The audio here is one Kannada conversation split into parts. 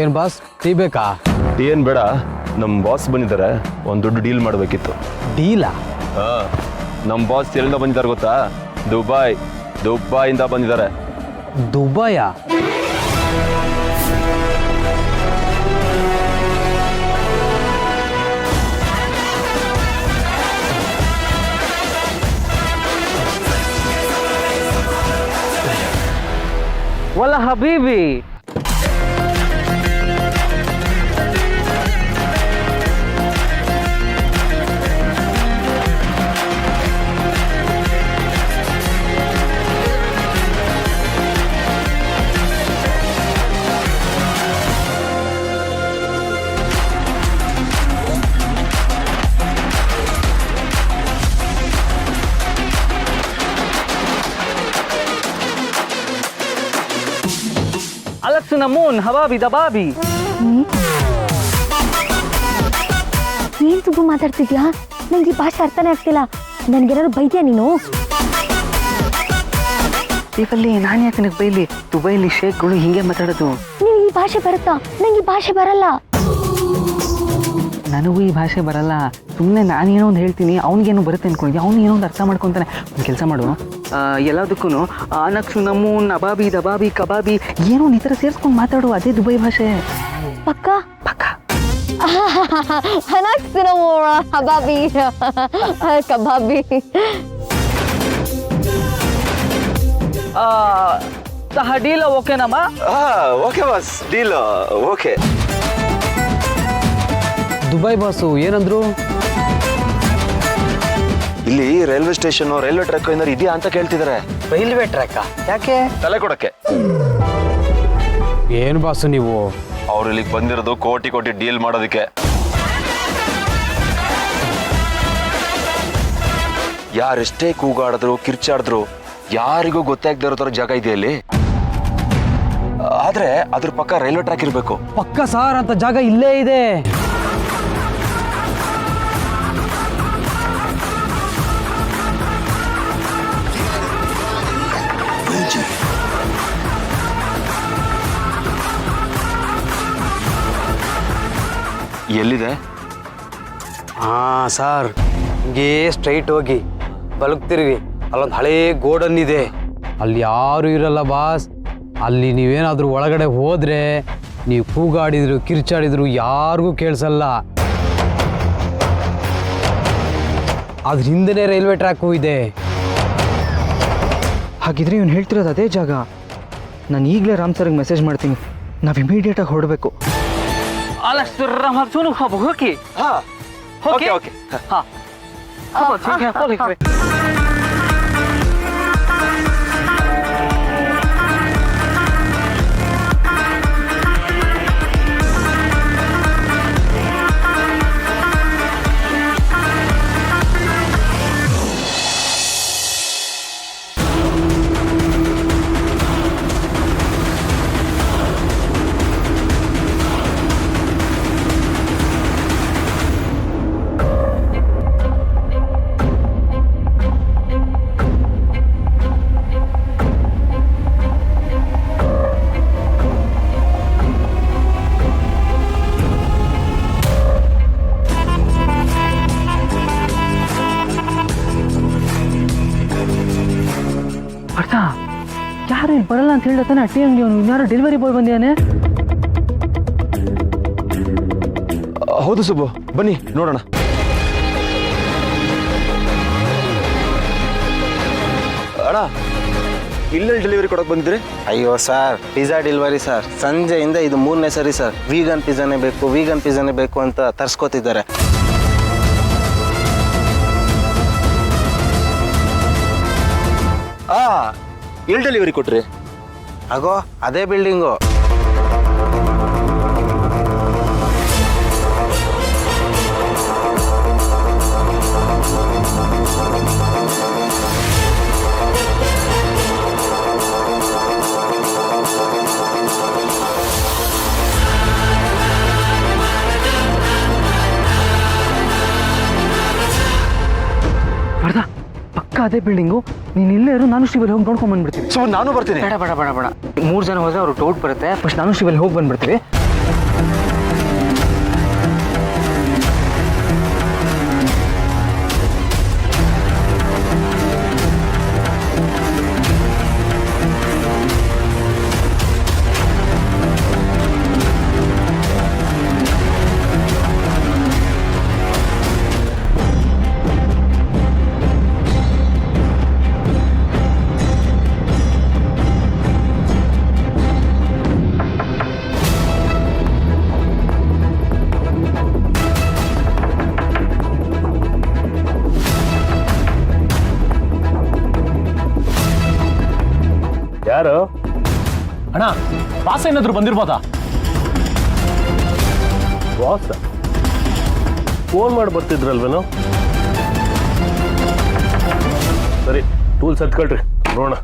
ಏನು ಬಾಸ್ ಟೀ ಬೇಕಾ? ಟೀ ಏನು ಬೇಡ, ನಮ್ಮ ಬಾಸ್ ಬಂದಿದ್ದಾರೆ, ಒಂದು ದೊಡ್ಡ ಡೀಲ್ ಮಾಡಬೇಕಿತ್ತು. ಡೀಲಾ? ಹಾಂ, ನಮ್ಮ ಬಾಸ್ ಎಲ್ಲಿಂದ ಬಂದಿದ್ದಾರೆ ಗೊತ್ತಾ? ದುಬೈಯಿಂದ ಬಂದಿದ್ದಾರೆ. ದುಬೈಯಾ? वला हबीबी अलक्सुनमून हबाबी दबाबी. ಏನ್ ಸುಬ್ಬು ಮಾತಾಡ್ತಿದ್ಯಾ? ನಂಗೆ ಈ ಭಾಷೆ ಅರ್ಥನೇ ಆಗ್ತಿಲ್ಲ. ನನ್ಗೇನಾದ್ರು ಬೈದ್ಯಾ ನೀನು? ದೀಪಲ್ಲಿ ನಾನು ಯಾಕೆ ನನಗೆ ಬೈಲಿ? ದುಬೈಲಿ ಶೇಖ್ಗಳು ಹಿಂಗೆ ಮಾತಾಡೋದು. ನೀವು ಈ ಭಾಷೆ ಬರುತ್ತಾ? ನಂಗೆ ಈ ಭಾಷೆ ಬರಲ್ಲ. ನನಗೂ ಈ ಭಾಷೆ ಬರಲ್ಲ. ಸುಮ್ಮನೆ ನಾನೇನೋ ಒಂದು ಹೇಳ್ತೀನಿ, ಅವ್ನಿಗೇನೋ ಬರುತ್ತೆ ಅನ್ಕೊಂಡಿದ್ದೆ, ಅವ್ನು ಏನೋ ಒಂದು ಅರ್ಥ ಮಾಡ್ಕೊತಾನೆ. ಒಂದು ಕೆಲಸ ಮಾಡು, ಎಲ್ಲದಕ್ಕೂ ಅನಕ್ಸು ನಮೂನ್ ಅಬಾಬಿ ದಬಾಬಿ ಕಬಾಬಿ ಏನೋ ಈ ಥರ ಸೇರಿಸ್ಕೊಂಡು ಮಾತಾಡು. ಅದೇ ದುಬೈ ಭಾಷೆ. ಪಕ್ಕ ಪಕ್ಕ. ಹಬಾಬಿ ಕಬಾಬಿ. ಡೀಲ್ ಓಕೆನಮ್ಮ? Okay boss, deal okay. Dubai boss ಏನಂದ್ರು? ಇಲ್ಲಿ ರೈಲ್ವೆ ಸ್ಟೇಷನ್, ರೈಲ್ವೆ ಟ್ರ್ಯಾಕ್ ಏನಾದ್ರು ಇದೆಯಾ ಅಂತ ಕೇಳ್ತಿದ್ದಾರೆ. ರೈಲ್ವೆ ಟ್ರ್ಯಾಕ್ ಯಾಕೆ? ತಲೆ ಕೊಡಕ್ಕೆ. ಏನು ಬಾಸು ನೀವು? ಅವ್ರು ಇಲ್ಲಿಗೆ ಬಂದಿರೋದು ಕೋಟಿ ಡೀಲ್ ಮಾಡೋದಕ್ಕೆ. ಯಾರೆಷ್ಟೇ ಕೂಗಾಡಿದ್ರು ಕಿರ್ಚಾಡಿದ್ರು ಯಾರಿಗೂ ಗೊತ್ತಾಗದೇ ಇರೋ ತರ ಜಾಗ ಇದೆ ಅಲ್ಲಿ. ಆದ್ರೆ ಅದ್ರ ಪಕ್ಕ ರೈಲ್ವೆ ಟ್ರ್ಯಾಕ್ ಇರಬೇಕು. ಪಕ್ಕ ಸಾರ್ ಅಂತ ಜಾಗ ಇಲ್ಲೇ ಇದೆ. ಎಲ್ಲಿದೆ? ಹಾ ಸಾರ್, ಹಿಂಗೇ ಸ್ಟ್ರೈಟ್ ಹೋಗಿ ಬಲಕ್ ತಿರುಗಿ, ಅಲ್ಲೊಂದು ಹಳೇ ಗೋಡನ್ ಇದೆ. ಅಲ್ಲಿ ಯಾರು ಇರಲ್ಲ ಬಾಸ್. ಅಲ್ಲಿ ನೀವೇನಾದ್ರೂ ಒಳಗಡೆ ಹೋದ್ರೆ ನೀವು ಕೂಗಾಡಿದ್ರು ಕಿರ್ಚಾಡಿದ್ರು ಯಾರಿಗೂ ಕೇಳಿಸಲ್ಲ. ಅದ್ರ ಹಿಂದೆನೇ ರೈಲ್ವೆ ಟ್ರ್ಯಾಕು ಇದೆ. ಹಾಗಿದ್ರೆ ಇವನು ಹೇಳ್ತಿರೋದು ಅದೇ ಜಾಗ. ನಾನು ಈಗಲೇ ರಾಮ್ ಸರ್ಗೆ ಮೆಸೇಜ್ ಮಾಡ್ತೀನಿ, ನಾವು ಇಮಿಡಿಯೇಟಾಗಿ ಹೊರಡಬೇಕು. Okay okay. ಯಾರು ಇಲ್ಲಿ ಬರಲ್ಲ ಅಂತ ಹೇಳ್ತಾನೆ ಅಟ್ಟಿ ಅಂಗಡಿ ಅವನು. ಯಾರು ಡೆಲಿವರಿ ಬಾಯ್ ಬಂದಿದ್ದಾನೆ. ಹೌದು ಸುಬ್ಬು, ಬನ್ನಿ ನೋಡೋಣ. ಅಣ್ಣ, ಇಲ್ಲೆಲ್ಲಿ ಡೆಲಿವರಿ ಕೊಡಕ್ ಬಂದಿದ್ರಿ? ಅಯ್ಯೋ ಸರ್, ಪಿಜ್ಜಾ ಡೆಲಿವರಿ ಸರ್. ಸಂಜೆಯಿಂದ ಇದು 3ನೇ ಸರಿ ಸರ್. ವೀಗನ್ ಪಿಜ್ಜಾನೇ ಬೇಕು ಅಂತ ತರ್ಸ್ಕೊತಿದ್ದಾರೆ. ಎಲ್ಲಿ ಡೆಲಿವರಿ ಕೊಟ್ರಿ? ಆಗೋ ಅದೇ ಬಿಲ್ಡಿಂಗು. ಅದೇ ಬಿಲ್ಡಿಂಗು. ನೀನು ಇಲ್ಲೇ ಇರು, ನಾನು ಶಿವಲ್ಲಿ ಹೋಗಿ ನೋಡ್ಕೊಂಡ್ ಬಂದ್ಬಿಡ್ತೀವಿ. ನಾನು ಬರ್ತೀನಿ. ಬೇಡ ಬೇಡ ಬೇಡ ಬೇಡ, 3 ಜನ ಹೋದ್ರೆ ಅವ್ರು ಡೌಟ್ ಬರುತ್ತೆ. ಫಸ್ಟ್ ನಾನು ಶಿವಲ್ಲಿ ಹೋಗಿ ಬಂದ್ಬಿಡ್ತೀವಿ. ಯಾರು ಅಣ್ಣ? ಬಾಸ ಏನಾದ್ರು ಬಂದಿರ್ಬೋದಾ? ಬಾಸ ಫೋನ್ ಮಾಡಿ ಬರ್ತಿದ್ರಲ್ವೇನೋ? ಸರಿ, ಟೂಲ್ಸ್ ಹತ್ಕೊಳ್ರಿ, ನೋಡೋಣ.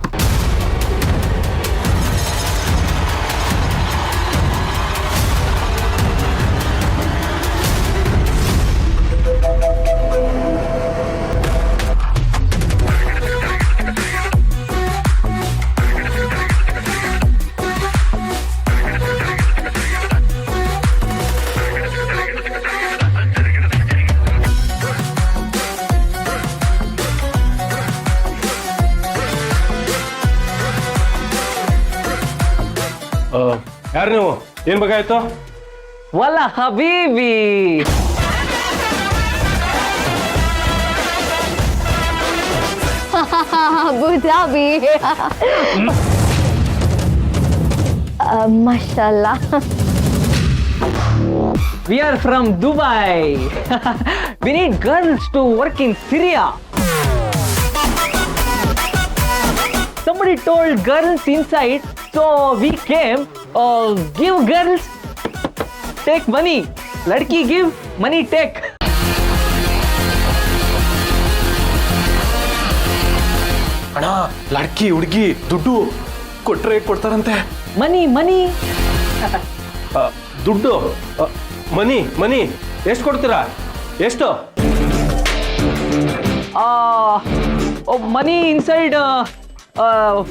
ಯಾರು ನೀವು? ಏನ್ ಬೇಕಾಯ್ತು? ವಲ್ಲ ಹಬೀಬಿ, ಅಬು ಧಾಬಿ. ಮಾಶಾಅಲ್ಲಾ. we are from Dubai. we need girls to work in Syria. Somebody told girls inside, so we came. Give girls, take money. Ladki give, money take. ಅಣ್ಣ, ಲಡ್ಕಿ ಹುಡುಗಿ ದುಡ್ಡು ಕೊಟ್ರೆ ಕೊಡ್ತಾರಂತೆ. Money, money. ದುಡ್ಡು ಮನಿ ಎಷ್ಟು ಕೊಡ್ತೀರಾ? ಎಷ್ಟು? Money inside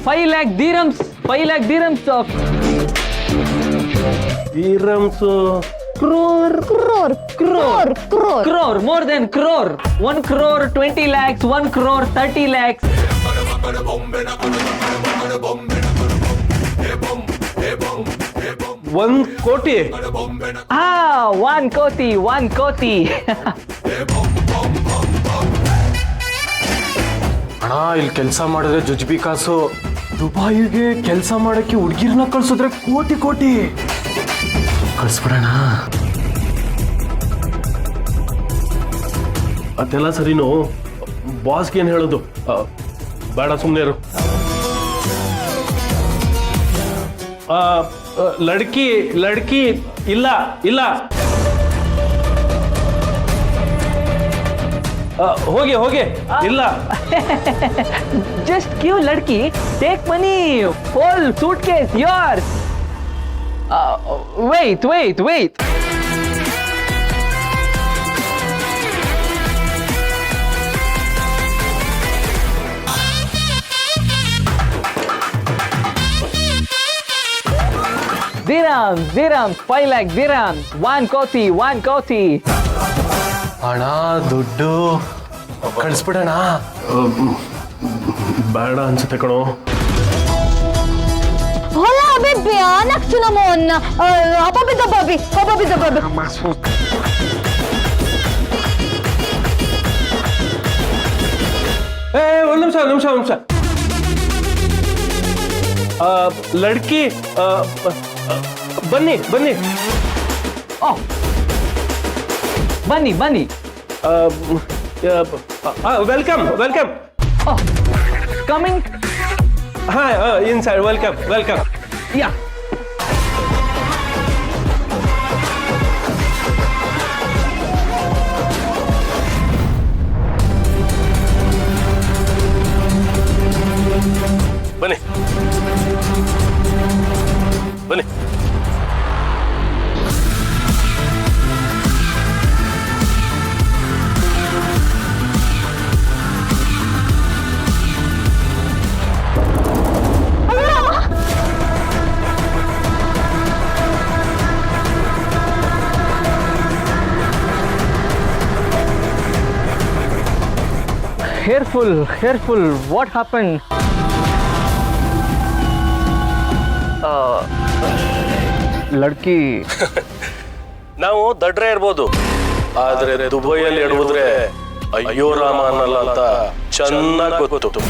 5 lakh dirhams. 5 lakh dirhams. dirhams. Crore. Crore. More than crore. 1 crore 20 lakhs. 1 crore 30 lakhs. 1 ಕೋಟಿ. 1 koti. 1 koti. ಅಣ್ಣ, ಇಲ್ಲಿ ಕೆಲಸ ಮಾಡಿದ್ರೆ ಜುಜ್ಬಿ ಕಾಸು. ದುಬಾಯಿಗೆ ಕೆಲಸ ಮಾಡಕ್ಕೆ ಹುಡುಗಿರ್ನ ಕಳ್ಸಿದ್ರೆ ಕೋಟಿ ಕೋಟಿ. ಕಳ್ಸ್ಬಿಡೋಣ. ಅದೆಲ್ಲ ಸರಿನೋ? ಬಾಸ್ಗೆ ಏನು ಹೇಳೋದು? ಬೇಡ, ಸುಮ್ಮನೆ ಇರು. ಲಡ್ಕಿ ಇಲ್ಲ. ಹೋಗಿ ಇಲ್ಲ. Just give ladki. Take money. Whole suitcase yours. Wait. Dirhams, 5 lakh dirhams. 1 koti. ಹಣ, ದುಡ್ಡು ಕಳಿಸ್ಬಿಡೋಣ. ಬೇಡ ಅನ್ಸುತ್ತೆ ಕಣೋ. هلا حبيبي انا سليمان. حبابي دبابي. ಒಂದು ನಿಮಿಷ. ಲಡ್ಕಿ ಬನ್ನಿ. Oh. Bunny. Welcome. Oh. Coming. Inside. Welcome. Yeah. ಬನ್ನಿ. Careful. What happened? ಲಡ್ಕಿ. ನಾವು ದಡ್ರೆ ಇರ್ಬೋದು, ಆದ್ರೆ ದುಬೈಯಲ್ಲಿ ಎಡವುದ್ರೆ ಅಯ್ಯೋ ರಾಮ ಅನ್ನಲ್ಲ ಅಂತ ಚೆನ್ನಾಗಿ ಗೊತ್ತು.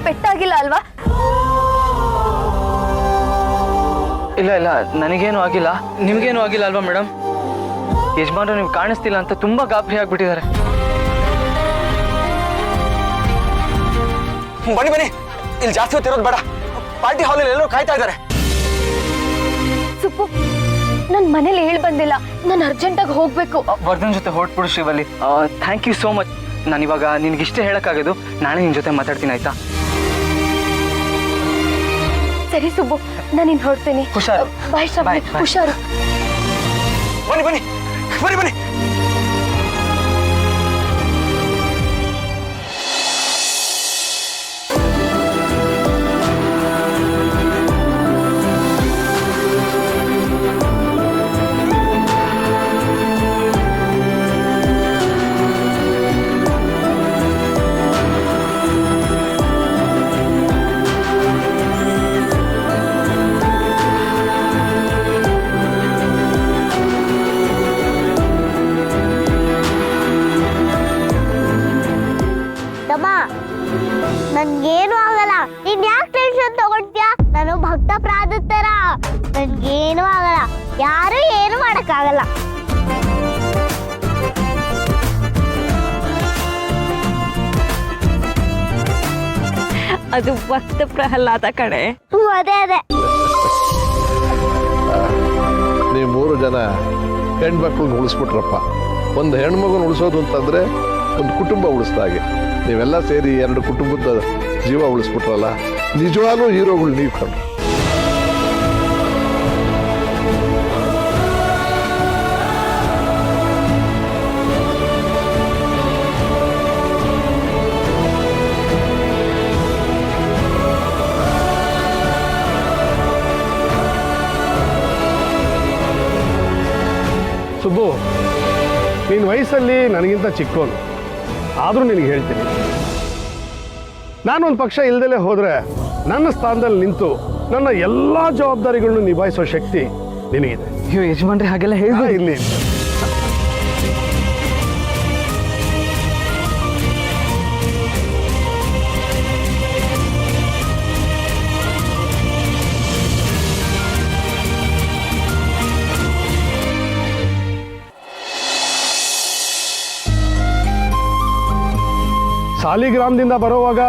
ಪೆಟ್ಟಾಗಿಲ್ಲ ಅಲ್ವಾ? ಇಲ್ಲ ಇಲ್ಲ, ನನಗೇನು ಆಗಿಲ್ಲ. ನಿಮಗೇನು ಆಗಿಲ್ಲ ಅಲ್ವಾ ಮೇಡಮ್? ಯಜಮಾನ್ರು ನೀವು ಕಾಣಿಸ್ತಿಲ್ಲ ಅಂತ ತುಂಬಾ ಗಾಬರಿ ಆಗ್ಬಿಟ್ಟಿದ್ದಾರೆ. ಬನ್ನಿ ಬನ್ನಿ, ಇಲ್ಲಿ ಜಾಸ್ತಿ ಹೊತ್ತಿರೋದು ಬೇಡ. ಪಾರ್ಟಿ ಹಾಲಲ್ಲಿ ಎಲ್ಲರೂ ಕಾಯ್ತಾ ಇದ್ದಾರೆ. ಸುಬ್ಬು, ನನ್ ಮನೇಲಿ ಹೇಳಿ ಬಂದಿಲ್ಲ, ನಾನು ಅರ್ಜೆಂಟಾಗಿ ಹೋಗ್ಬೇಕು. ವರ್ಧನ್ ಜೊತೆ ಹೊರಟ್ಬಿಡು Srivalli. Thank you so much. ನಾನು ಇವಾಗ ನಿನ್ಗಿಷ್ಟೇ ಹೇಳಕ್ಕಾಗೋದು, ನಾಳೆ ನಿನ್ ಜೊತೆ ಮಾತಾಡ್ತೀನಿ ಆಯ್ತಾ? ಸರಿ ಸುಬ್ಬು, ನಾನು ಇನ್ ಹೊರಡ್ತೀನಿ. ಹುಷಾರು. ಬಾಯ್ ಶ್ರಾವಣಿ, ಹುಷಾರು. ಬನ್ನಿ ಬನ್ನಿ ಬನ್ನಿ ಬನ್ನಿ. ನನ್ಗೇನು ಆಗಲ್ಲ, ನೀನ್ ಯಾಕೆ ಟೆನ್ಷನ್ ತಗೊಳ್ತೀಯಾ? ನಾನು ಭಕ್ತ ಪ್ರಾರ್ಥರ, ನನ್ಗೇನು ಆಗಲ್ಲ, ಯಾರು ಏನು ಮಾಡಕ್ಕಾಗಲ್ಲ. ಅದು ಭಕ್ತ ಪ್ರಹ್ಲಾದ ಕಡೆ. ಅದೇ ಅದೇ. ನೀವು 3 ಜನ ಹೆಣ್ಮಕ್ಳನ್ನ ಉಳಿಸ್ಬಿಟ್ರಪ್ಪ. ಒಂದು ಹೆಣ್ಮಗುನ ಉಳಿಸೋದು ಅಂತಂದ್ರೆ ಒಂದು ಕುಟುಂಬ ಉಳಿಸ್ದಾಗೆ. ನೀವೆಲ್ಲ ಸೇರಿ 2 ಕುಟುಂಬದ ಜೀವ ಉಳಿಸ್ಬಿಟ್ರಲ್ಲ, ನಿಜವಾಗ್ಲೂ ಹೀರೋಗಳು ನೀವು ಕಂಡ್ರು. ಸುಬ್ಬು, ನಿನ್ನ ವಯಸ್ಸಲ್ಲಿ ನನಗಿಂತ ಚಿಕ್ಕವನು, ಆದರೂ ನಿನಗೆ ಹೇಳ್ತೀನಿ, ನಾನೊಂದು ಪಕ್ಷ ಇಲ್ದಲೇ ಹೋದರೆ ನನ್ನ ಸ್ಥಾನದಲ್ಲಿ ನಿಂತು ನನ್ನ ಎಲ್ಲ ಜವಾಬ್ದಾರಿಗಳನ್ನು ನಿಭಾಯಿಸೋ ಶಕ್ತಿ ನಿನಗಿದೆ. ಅಯ್ಯೋ ಯಜಮಾನ್ರಿ, ಹಾಗೆಲ್ಲ ಹೇಳ್ಬೋದು. ಇಲ್ಲಿ ಸಾಲಿಗ್ರಾಮದಿಂದ ಬರೋವಾಗ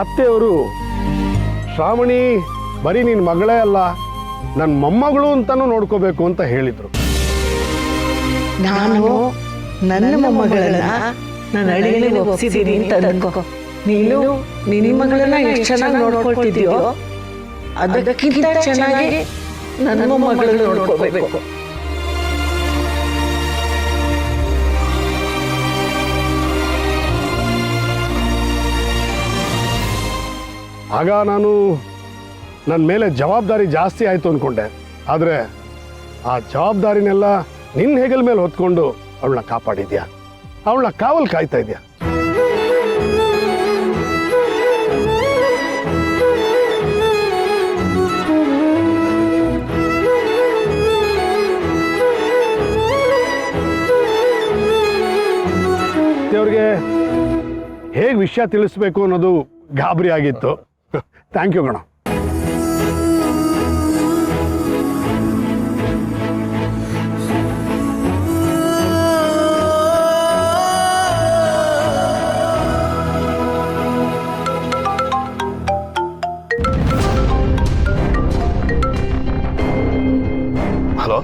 ಅತ್ತೆಯವರು, ಶ್ರಾವಣಿ ಬರೀ ನಿನ್ನ ಮಗಳೇ ಅಲ್ಲ, ನನ್ನ ಮೊಮ್ಮಗಳು ಅಂತಾನು ನೋಡ್ಕೋಬೇಕು ಅಂತ ಹೇಳಿದ್ರು. ನಾನು ನನ್ನ ಮೊಮ್ಮಗಳನ್ನ ನನ್ನ ಅಳಿಗೆ ಒಪ್ಸಿದ್ದೀನಿ ಅಂತ ಅಂದ್ಕೋ. ನೀನು ನಿನ್ನ ಮಗಳನ್ನ ಎಷ್ಟು ಚೆನ್ನಾಗಿ ನೋಡ್ಕೊಳ್ತಿದ್ಯೋ ಅದಕ್ಕಿಂತ ಚೆನ್ನಾಗಿ ನನ್ನ ಮೊಮ್ಮಗಳನ್ನ ನೋಡ್ಕೋಬೇಕು. ಆಗ ನಾನು ನನ್ನ ಮೇಲೆ ಜವಾಬ್ದಾರಿ ಜಾಸ್ತಿ ಆಯಿತು ಅಂದ್ಕೊಂಡೆ. ಆದರೆ ಆ ಜವಾಬ್ದಾರಿನೆಲ್ಲ ನಿನ್ನ ಹೆಗಲ ಮೇಲೆ ಹೊತ್ಕೊಂಡು ಅವಳನ್ನ ಕಾಪಾಡಿದ್ಯಾ, ಅವಳನ್ನ ಕಾವಲು ಕಾಯ್ತಾ ಇದೆಯಾ. ಅವ್ರಿಗೆ ಹೇಗೆ ವಿಷಯ ತಿಳಿಸ್ಬೇಕು ಅನ್ನೋದು ಗಾಬರಿ ಆಗಿತ್ತು. Thank you Gana. ಹಲೋ,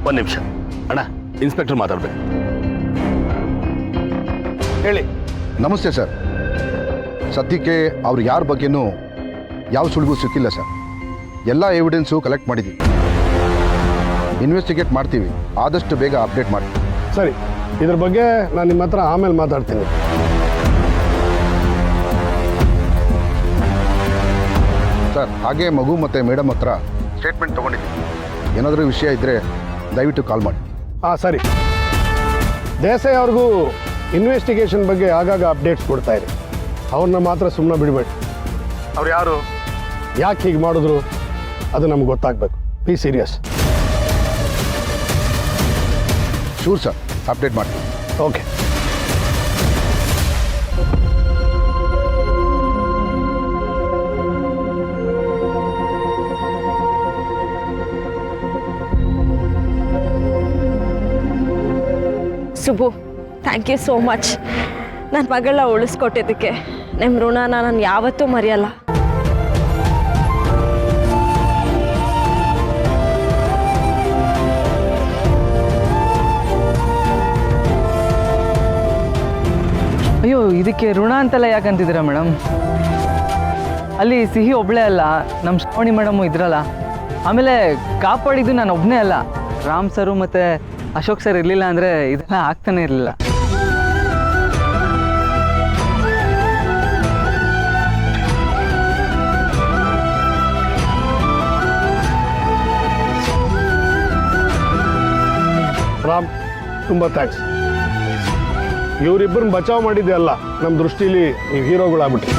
ಒಂದು ನಿಮಿಷ ಅಣ್ಣ, ಇನ್ಸ್ಪೆಕ್ಟರ್ ಮಾತಾಡ್ಬೇಕು. ಹೇಳಿ. ನಮಸ್ತೆ ಸರ್. ಸದ್ಯಕ್ಕೆ ಅವ್ರು ಯಾರ ಬಗ್ಗೆನೂ ಯಾವ ಸುಳಿವು ಸಿಕ್ಕಿಲ್ಲ ಸರ್. ಎಲ್ಲ ಎವಿಡೆನ್ಸು ಕಲೆಕ್ಟ್ ಮಾಡಿದ್ದೀವಿ, ಇನ್ವೆಸ್ಟಿಗೇಟ್ ಮಾಡ್ತೀವಿ, ಆದಷ್ಟು ಬೇಗ ಅಪ್ಡೇಟ್ ಮಾಡ್ತೀವಿ. ಸರಿ, ಇದ್ರ ಬಗ್ಗೆ ನಾನು ನಿಮ್ಮ ಹತ್ರ ಆಮೇಲೆ ಮಾತಾಡ್ತೀನಿ. ಸರ್, ಹಾಗೆ ಮಗು ಮತ್ತು ಮೇಡಮ್ ಹತ್ರ ಸ್ಟೇಟ್ಮೆಂಟ್ ತೊಗೊಂಡಿದ್ದೀವಿ. ಏನಾದರೂ ವಿಷಯ ಇದ್ದರೆ ದಯವಿಟ್ಟು ಕಾಲ್ ಮಾಡಿ. ಹಾಂ ಸರಿ. ದೇಸಾಯಿ ಅವ್ರಿಗೂ ಇನ್ವೆಸ್ಟಿಗೇಷನ್ ಬಗ್ಗೆ ಆಗಾಗ ಅಪ್ಡೇಟ್ಸ್ ಕೊಡ್ತಾ ಇರಿ. ಅವ್ರನ್ನ ಮಾತ್ರ ಸುಮ್ಮನೆ ಬಿಡಬೇಡಿ. ಅವ್ರು ಯಾರು, ಯಾಕೆ ಹೀಗೆ ಮಾಡಿದ್ರು, ಅದು ನಮ್ಗೆ ಗೊತ್ತಾಗಬೇಕು. Be serious. Sure sir, update ಮಾಡ್ತೀವಿ. Okay. Subbu, thank you so much. ನನ್ನ ಮಗಳನ್ನ ಉಳಿಸ್ಕೊಟ್ಟಿದ್ದಕ್ಕೆ ನಿಮ್ಮ ಋಣನ ನಾನು ಯಾವತ್ತೂ ಮರೆಯಲ್ಲ. ಅಯ್ಯೋ, ಇದಕ್ಕೆ ಋಣ ಅಂತೆಲ್ಲ ಯಾಕಂತಿದ್ದೀರಾ ಮೇಡಮ್? ಅಲ್ಲಿ ಸಿಹಿ ಒಬ್ಬಳೇ ಅಲ್ಲ, ನಮ್ಮ ಶ್ರಾವಣಿ ಮೇಡಮು ಇದ್ರಲ್ಲ. ಆಮೇಲೆ ಕಾಪಾಡಿದ್ದು ನಾನು ಒಬ್ಬನೇ ಅಲ್ಲ, ರಾಮ್ ಸರು ಮತ್ತು ಅಶೋಕ್ ಸರ್ ಇರಲಿಲ್ಲ ಅಂದರೆ ಇದೆಲ್ಲ ಆಗ್ತಾನೆ ಇರಲಿಲ್ಲ. ರಾಮ್, ತುಂಬ ಥ್ಯಾಂಕ್ಸ್. ಇವರಿಬ್ಬರನ್ನ ಬಚಾವ್ ಮಾಡಿದ್ದೆ ಅಲ್ಲ, ನಮ್ಮ ದೃಷ್ಟಿಲಿ ನೀವು ಹೀರೋಗಳಾಗ್ಬಿಟ್ರಿ.